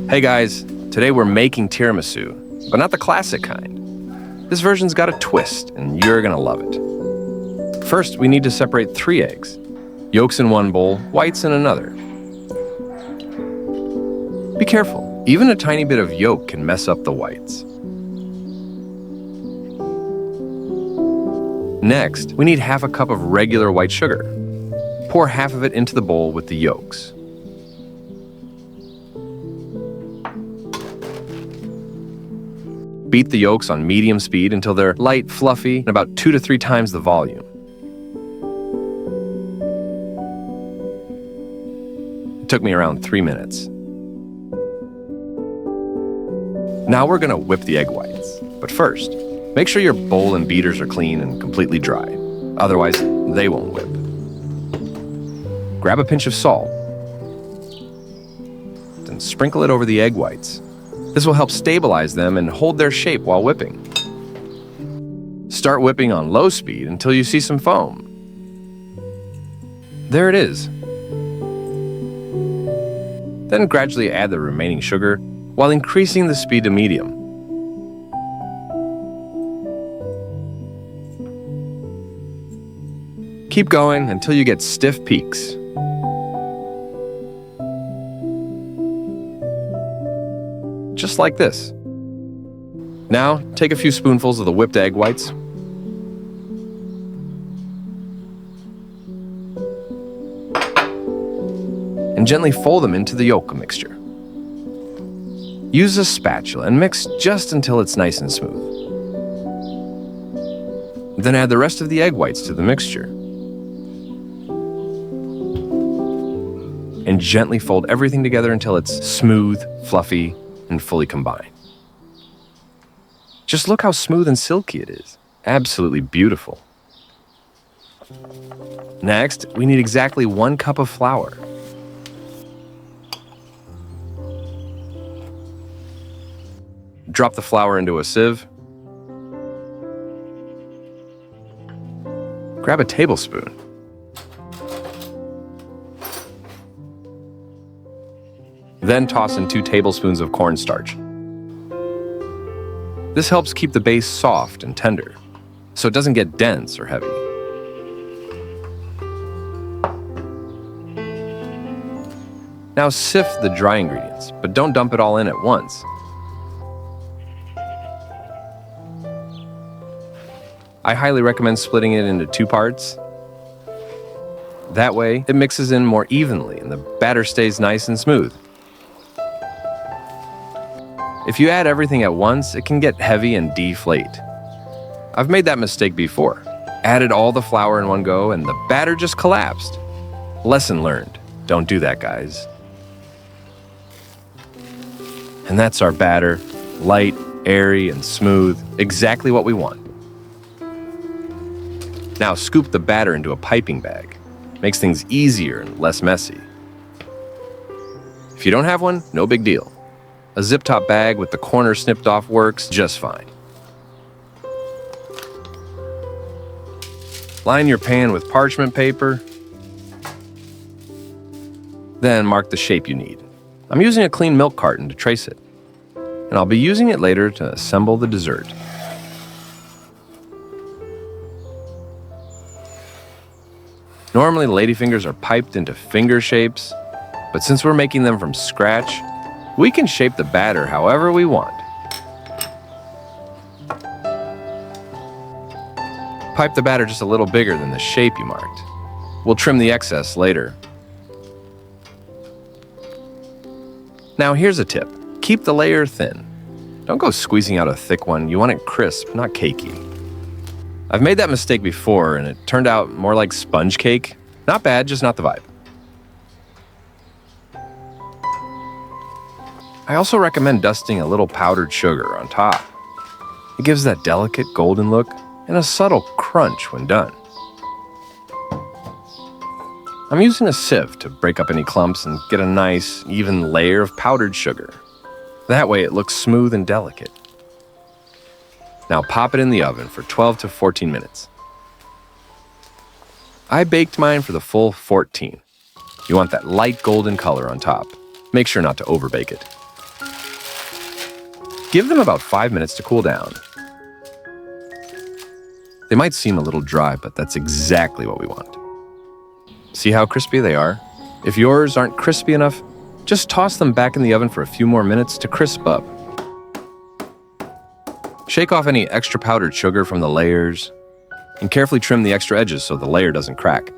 Hey guys, today we're making tiramisu, but not the classic kind. This version's got a twist, and you're gonna love it. First, we need to separate 3 eggs. Yolks in one bowl, whites in another. Be careful, even a tiny bit of yolk can mess up the whites. Next, we need half a cup of regular white sugar. Pour half of it into the bowl with the yolks. Beat the yolks on medium speed until they're light, fluffy, and about 2 to 3 times the volume. It took me around 3 minutes. Now we're gonna whip the egg whites. But first, make sure your bowl and beaters are clean and completely dry. Otherwise, they won't whip. Grab a pinch of salt and sprinkle it over the egg whites. This will help stabilize them and hold their shape while whipping. Start whipping on low speed until you see some foam. There it is. Then gradually add the remaining sugar while increasing the speed to medium. Keep going until you get stiff peaks. Just like this. Now, take a few spoonfuls of the whipped egg whites. And gently fold them into the yolk mixture. Use a spatula and mix just until it's nice and smooth. Then add the rest of the egg whites to the mixture. And gently fold everything together until it's smooth, fluffy, and fully combined. Just look how smooth and silky it is. Absolutely beautiful. Next, we need exactly 1 cup of flour. Drop the flour into a sieve. Grab a tablespoon. Then toss in 2 tablespoons of cornstarch. This helps keep the base soft and tender, so it doesn't get dense or heavy. Now sift the dry ingredients, but don't dump it all in at once. I highly recommend splitting it into 2 parts. That way, it mixes in more evenly and the batter stays nice and smooth. If you add everything at once, it can get heavy and deflate. I've made that mistake before. Added all the flour in one go and the batter just collapsed. Lesson learned. Don't do that, guys. And that's our batter. Light, airy, and smooth. Exactly what we want. Now scoop the batter into a piping bag. Makes things easier and less messy. If you don't have one, no big deal. A zip-top bag with the corner snipped off works just fine. Line your pan with parchment paper. Then mark the shape you need. I'm using a clean milk carton to trace it. And I'll be using it later to assemble the dessert. Normally, ladyfingers are piped into finger shapes, but since we're making them from scratch, we can shape the batter however we want. Pipe the batter just a little bigger than the shape you marked. We'll trim the excess later. Now here's a tip. Keep the layer thin. Don't go squeezing out a thick one. You want it crisp, not cakey. I've made that mistake before and it turned out more like sponge cake. Not bad, just not the vibe. I also recommend dusting a little powdered sugar on top. It gives that delicate golden look and a subtle crunch when done. I'm using a sieve to break up any clumps and get a nice, even layer of powdered sugar. That way it looks smooth and delicate. Now pop it in the oven for 12 to 14 minutes. I baked mine for the full 14. You want that light golden color on top. Make sure not to overbake it. Give them about 5 minutes to cool down. They might seem a little dry, but that's exactly what we want. See how crispy they are? If yours aren't crispy enough, just toss them back in the oven for a few more minutes to crisp up. Shake off any extra powdered sugar from the layers, and carefully trim the extra edges so the layer doesn't crack.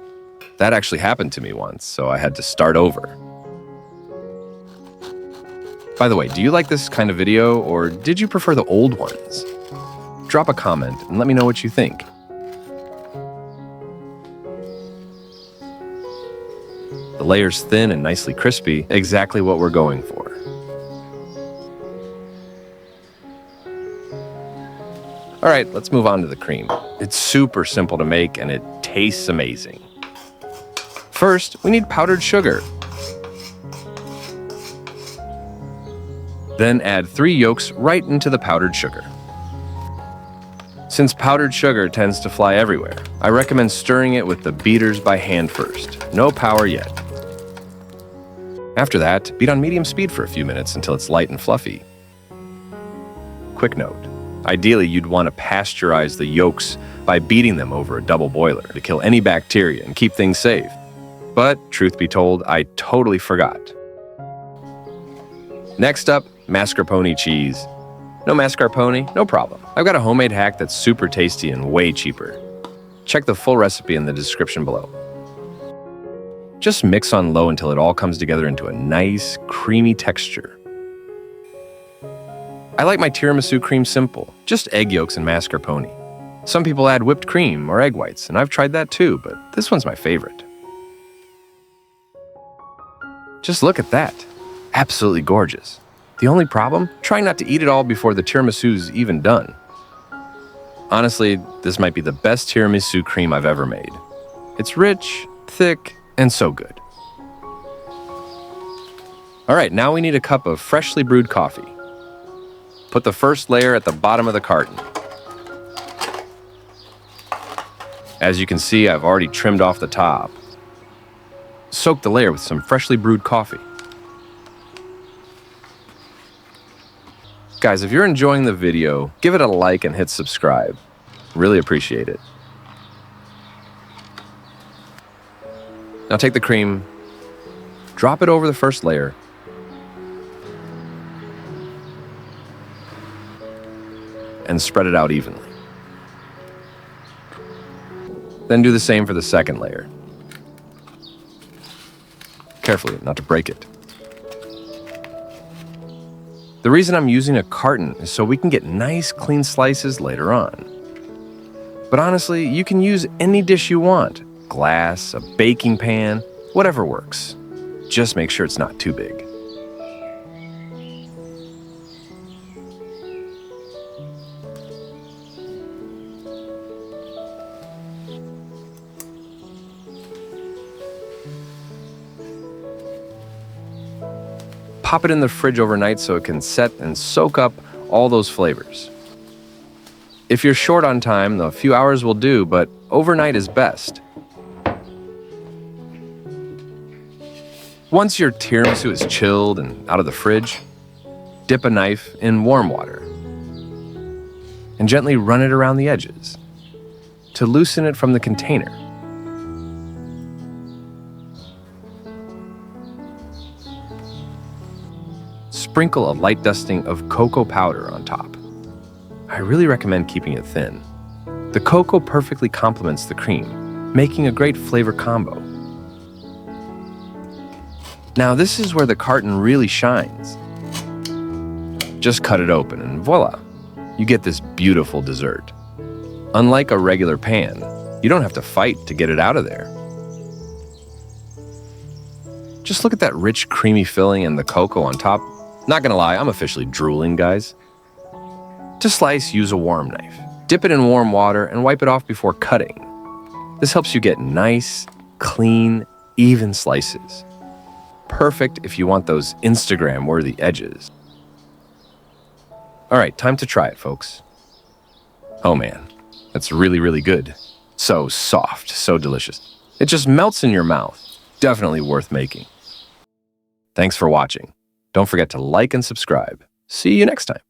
That actually happened to me once, so I had to start over. By the way, do you like this kind of video, or did you prefer the old ones? Drop a comment and let me know what you think. The layer's thin and nicely crispy, exactly what we're going for. All right, let's move on to the cream. It's super simple to make and it tastes amazing. First, we need powdered sugar. Then add 3 yolks right into the powdered sugar. Since powdered sugar tends to fly everywhere, I recommend stirring it with the beaters by hand first. No power yet. After that, beat on medium speed for a few minutes until it's light and fluffy. Quick note, ideally you'd want to pasteurize the yolks by beating them over a double boiler to kill any bacteria and keep things safe. But truth be told, I totally forgot. Next up, mascarpone cheese. No mascarpone? No problem. I've got a homemade hack that's super tasty and way cheaper. Check the full recipe in the description below. Just mix on low until it all comes together into a nice, creamy texture. I like my tiramisu cream simple, just egg yolks and mascarpone. Some people add whipped cream or egg whites, and I've tried that too, but this one's my favorite. Just look at that. Absolutely gorgeous. The only problem? Try not to eat it all before the tiramisu's even done. Honestly, this might be the best tiramisu cream I've ever made. It's rich, thick, and so good. All right, now we need a cup of freshly brewed coffee. Put the first layer at the bottom of the carton. As you can see, I've already trimmed off the top. Soak the layer with some freshly brewed coffee. Guys, if you're enjoying the video, give it a like and hit subscribe. Really appreciate it. Now take the cream, drop it over the first layer, and spread it out evenly. Then do the same for the second layer. Carefully, not to break it. The reason I'm using a carton is so we can get nice, clean slices later on. But honestly, you can use any dish you want. Glass, a baking pan, whatever works. Just make sure it's not too big. Pop it in the fridge overnight so it can set and soak up all those flavors. If you're short on time, a few hours will do, but overnight is best. Once your tiramisu is chilled and out of the fridge, dip a knife in warm water and gently run it around the edges to loosen it from the container. Sprinkle a light dusting of cocoa powder on top. I really recommend keeping it thin. The cocoa perfectly complements the cream, making a great flavor combo. Now this is where the carton really shines. Just cut it open and voila, you get this beautiful dessert. Unlike a regular pan, you don't have to fight to get it out of there. Just look at that rich, creamy filling and the cocoa on top. Not gonna lie, I'm officially drooling, guys. To slice, use a warm knife. Dip it in warm water and wipe it off before cutting. This helps you get nice, clean, even slices. Perfect if you want those Instagram-worthy edges. All right, time to try it, folks. Oh man, that's really, really good. So soft, so delicious. It just melts in your mouth. definitely worth making. Thanks for watching. Don't forget to like and subscribe. See you next time.